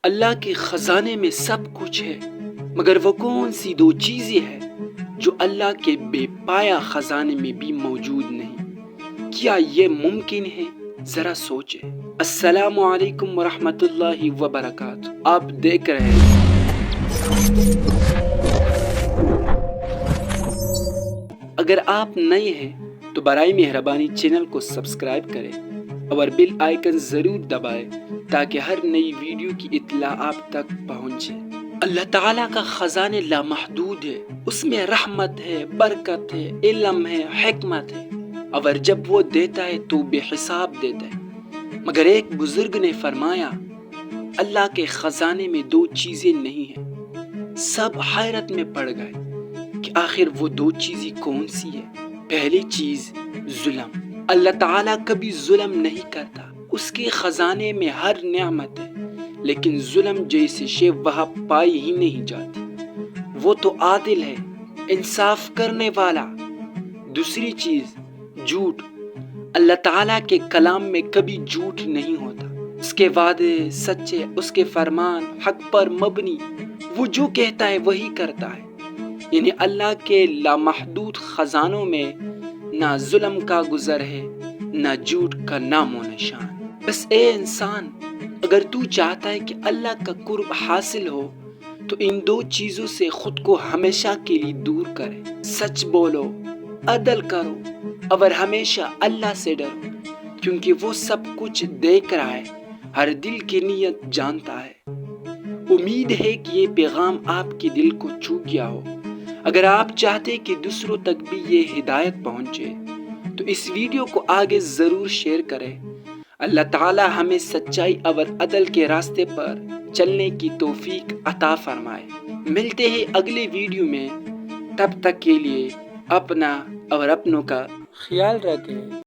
اللہ کے خزانے میں سب کچھ ہے، مگر وہ کون سی دو چیزیں ہیں جو اللہ کے بے پایا خزانے میں بھی موجود نہیں؟ کیا یہ ممکن ہے؟ ذرا سوچیں۔ السلام علیکم ورحمۃ اللہ وبرکاتہ۔ آپ دیکھ رہے ہیں اگر آپ نئے ہیں تو برائے مہربانی چینل کو سبسکرائب کریں اور بیل آئیکن ضرور دبائیں تاکہ ہر نئی ویڈیو کی اطلاع آپ تک پہنچے۔ اللہ تعالیٰ کا خزانے لامحدود ہے، اس میں رحمت ہے، برکت ہے، علم ہے، حکمت ہے، اور جب وہ دیتا ہے تو بے حساب دیتا ہے۔ مگر ایک بزرگ نے فرمایا اللہ کے خزانے میں دو چیزیں نہیں ہیں۔ سب حیرت میں پڑ گئے کہ آخر وہ دو چیزیں کون سی ہے؟ پہلی چیز ظلم۔ اللہ تعالیٰ کبھی ظلم نہیں کرتا، اس کے خزانے میں ہر نعمت ہے، لیکن ظلم جیسی شے وہاں پائی ہی نہیں جاتی۔ وہ تو عادل ہے، انصاف کرنے والا۔ دوسری چیز جھوٹ۔ اللہ تعالیٰ کے کلام میں کبھی جھوٹ نہیں ہوتا، اس کے وعدے سچے، اس کے فرمان حق پر مبنی، وہ جو کہتا ہے وہی کرتا ہے۔ یعنی اللہ کے لامحدود خزانوں میں نہ ظلم کا گزر ہے، نہ جھوٹ کا نام و نشان۔ بس اے انسان، اگر تو چاہتا ہے کہ اللہ کا قرب حاصل ہو تو ان دو چیزوں سے خود کو ہمیشہ کے لیے دور کرے۔ سچ بولو، عدل کرو، اور ہمیشہ اللہ سے ڈرو، کیونکہ وہ سب کچھ دیکھ رہا ہے، ہر دل کی نیت جانتا ہے۔ امید ہے کہ یہ پیغام آپ کے دل کو چھو گیا ہو۔ اگر آپ چاہتے کہ دوسروں تک بھی یہ ہدایت پہنچے تو اس ویڈیو کو آگے ضرور شیئر کریں۔ اللہ تعالی ہمیں سچائی اور عدل کے راستے پر چلنے کی توفیق عطا فرمائے۔ ملتے ہیں اگلے ویڈیو میں، تب تک کے لیے اپنا اور اپنوں کا خیال رکھیں۔